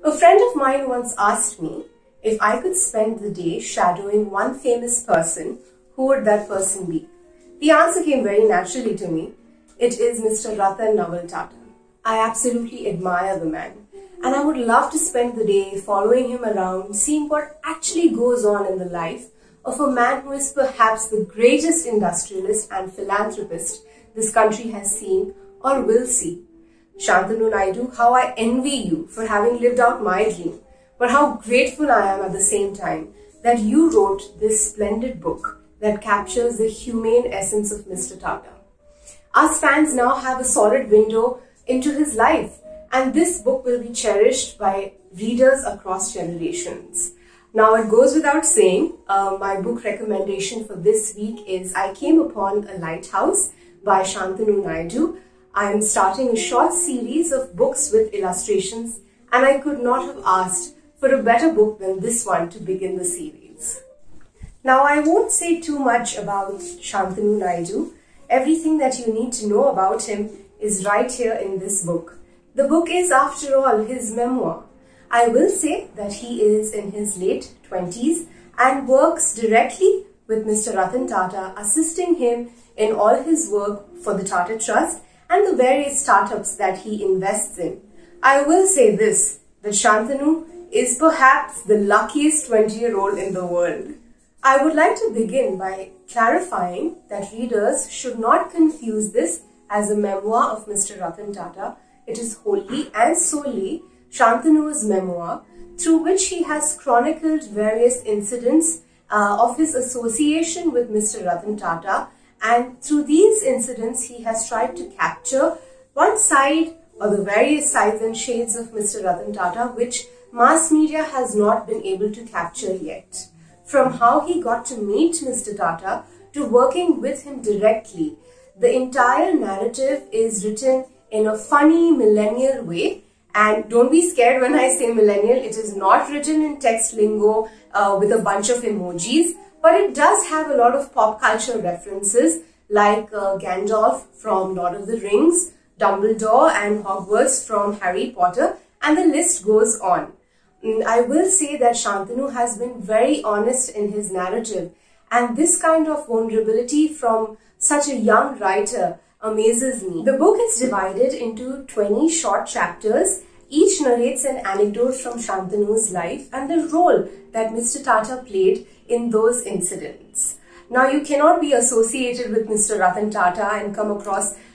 A friend of mine once asked me if I could spend the day shadowing one famous person, who would that person be? The answer came very naturally to me. It is Mr. Ratan Tata. I absolutely admire the man, and I would love to spend the day following him around, seeing what actually goes on in the life of a man who is perhaps the greatest industrialist and philanthropist this country has seen or will see. Shantanu Naidu, how I envy you for having lived out my dream, but how grateful I am at the same time that you wrote this splendid book that captures the humane essence of Mr. Tata. Us fans now have a solid window into his life, and this book will be cherished by readers across generations. Now, it goes without saying, my book recommendation for this week is I came upon a Lighthouse by Shantanu Naidu. I am starting a short series of books with illustrations, and I could not have asked for a better book than this one to begin the series. Now, I won't say too much about Shantanu Naidu. Everything that you need to know about him is right here in this book. The book is, after all, his memoir. I will say that he is in his late 20s and works directly with Mr. Ratan Tata, assisting him in all his work for the Tata Trust and the various startups that he invests in. I will say this, that Shantanu is perhaps the luckiest 20-year-old in the world. I would like to begin by clarifying that readers should not confuse this as a memoir of Mr. Ratan Tata. It is wholly and solely Shantanu's memoir, through which he has chronicled various incidents of his association with Mr. Ratan Tata, and through these incidents he has tried to capture one side or the various sides and shades of Mr. Ratan Tata which mass media has not been able to capture yet. From how he got to meet Mr. Tata to working with him directly, the entire narrative is written in a funny millennial way. And don't be scared when I say millennial, it is not written in text lingo with a bunch of emojis, but it does have a lot of pop culture references like Gandalf from Lord of the Rings, Dumbledore and Hogwarts from Harry Potter, and the list goes on. I will say that Shantanu has been very honest in his narrative, and this kind of vulnerability from such a young writer amazes me. The book is divided into 20 short chapters. Each narrates an anecdote from Shantanu's life and the role that Mr. Tata played in those incidents. Now, you cannot be associated with Mr. Ratan Tata and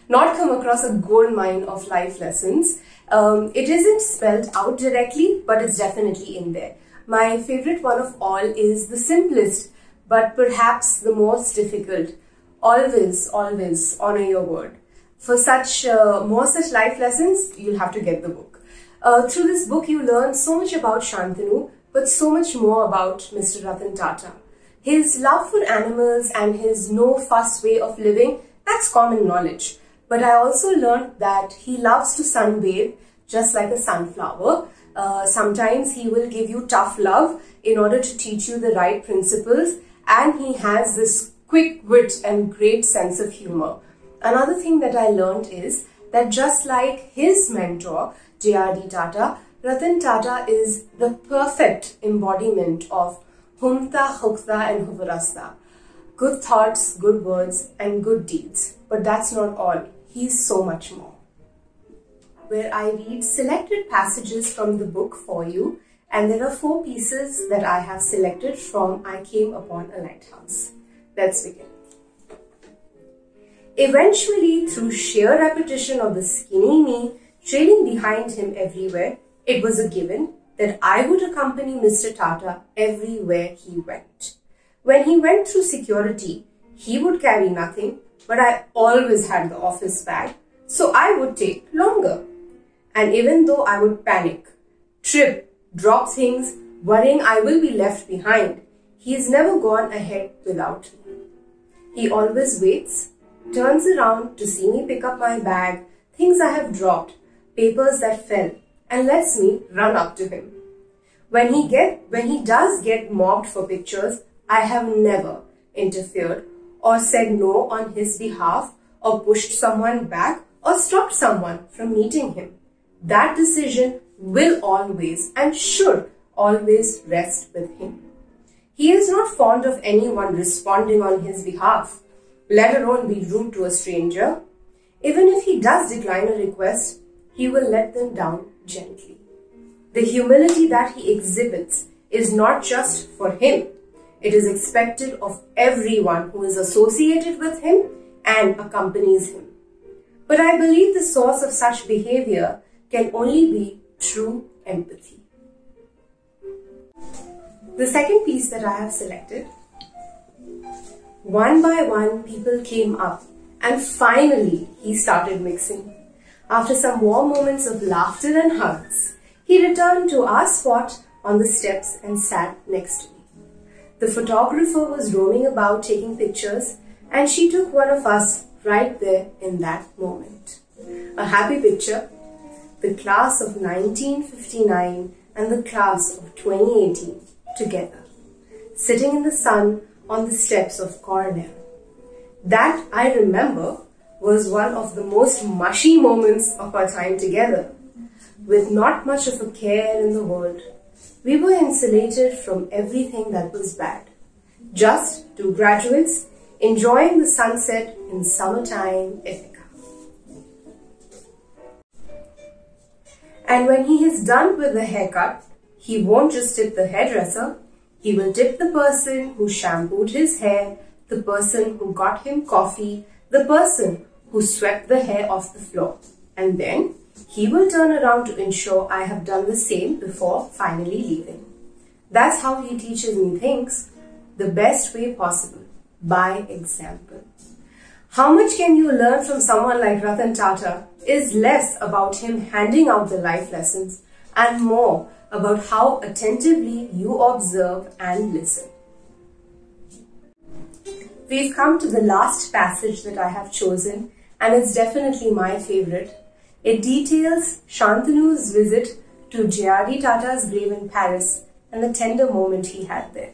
not come across a gold mine of life lessons. It isn't spelled out directly, but it's definitely in there. My favorite one of all is the simplest, but perhaps the most difficult. Always, always honor your word. For more such life lessons, you'll have to get the book. Through this book, you learn so much about Shantanu, but so much more about Mr. Ratan Tata. His love for animals and his no-fuss way of living, that's common knowledge. But I also learned that he loves to sunbathe just like a sunflower. Sometimes he will give you tough love in order to teach you the right principles, and he has this quick wit and great sense of humor. Another thing that I learned is that just like his mentor, J.R.D. Tata, Ratan Tata is the perfect embodiment of Humta, Hukta and Huvarasta. Good thoughts, good words and good deeds. But that's not all. He's so much more. Where I read selected passages from the book for you, and there are 4 pieces that I have selected from I Came Upon a Lighthouse. Let's begin. Eventually, through sheer repetition of the skinny me trailing behind him everywhere, it was a given that I would accompany Mr. Tata everywhere he went. When he went through security, he would carry nothing, but I always had the office bag, so I would take longer. And even though I would panic, trip, drop things, worrying I will be left behind, he's never gone ahead without me. He always waits, turns around to see me pick up my bag, things I have dropped, papers that fell, and lets me run up to him. When he does get mobbed for pictures, I have never interfered or said no on his behalf or pushed someone back or stopped someone from meeting him. That decision will always and should always rest with him. He is not fond of anyone responding on his behalf, let alone be rude to a stranger. Even if he does decline a request, he will let them down gently. The humility that he exhibits is not just for him. It is expected of everyone who is associated with him and accompanies him. But I believe the source of such behavior can only be true empathy. The second piece that I have selected: one by one, people came up and finally he started mixing. After some warm moments of laughter and hugs, he returned to our spot on the steps and sat next to me. The photographer was roaming about taking pictures, and she took one of us right there in that moment. A happy picture. The class of 1959 and the class of 2018 together, sitting in the sun on the steps of Cornell. That, I remember, was one of the most mushy moments of our time together. With not much of a care in the world, we were insulated from everything that was bad. Just two graduates enjoying the sunset in summertime Ithaca. And when he is done with the haircut, he won't just tip the hairdresser, he will tip the person who shampooed his hair, the person who got him coffee, the person who swept the hair off the floor. And then he will turn around to ensure I have done the same before finally leaving. That's how he teaches me things, the best way possible, by example. How much can you learn from someone like Ratan Tata is less about him handing out the life lessons and more about how attentively you observe and listen. We've come to the last passage that I have chosen, and it's definitely my favorite. It details Shantanu's visit to J.R.D. Tata's grave in Paris and the tender moment he had there.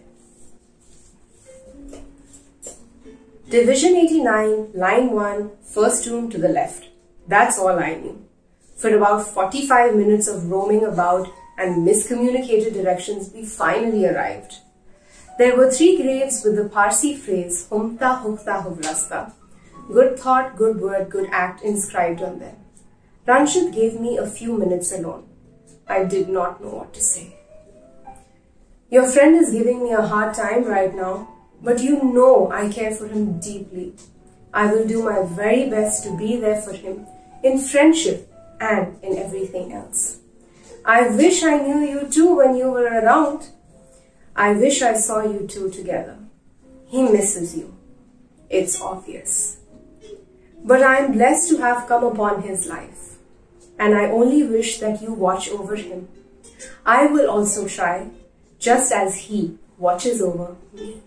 Division 89, line 1, first room to the left. That's all I knew. For about 45 minutes of roaming about and miscommunicated directions, we finally arrived. There were 3 graves with the Parsi phrase, Humta Hukta Huvrasta, good thought, good word, good act inscribed on them. Ranjit gave me a few minutes alone. I did not know what to say. Your friend is giving me a hard time right now, but you know I care for him deeply. I will do my very best to be there for him in friendship and in everything else. I wish I knew you too when you were around. I wish I saw you two together. He misses you. It's obvious. But I am blessed to have come upon his life, and I only wish that you watch over him. I will also try, just as he watches over me.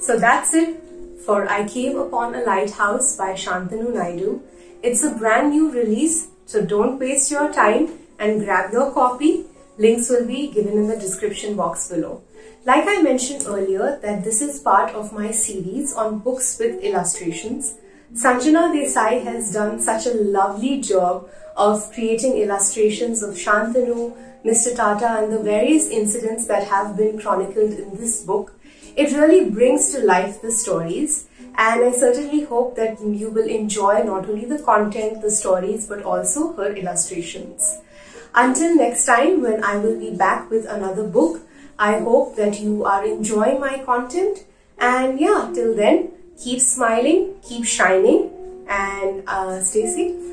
So that's it for I Came Upon a Lighthouse by Shantanu Naidu. It's a brand new release, so don't waste your time and grab your copy. Links will be given in the description box below. Like I mentioned earlier, that this is part of my series on books with illustrations. Sanjana Desai has done such a lovely job of creating illustrations of Shantanu, Mr. Tata and the various incidents that have been chronicled in this book. It really brings to life the stories, and I certainly hope that you will enjoy not only the content, the stories, but also her illustrations. Until next time, when I will be back with another book, I hope that you are enjoying my content, and yeah, till then, keep smiling, keep shining, and stay safe.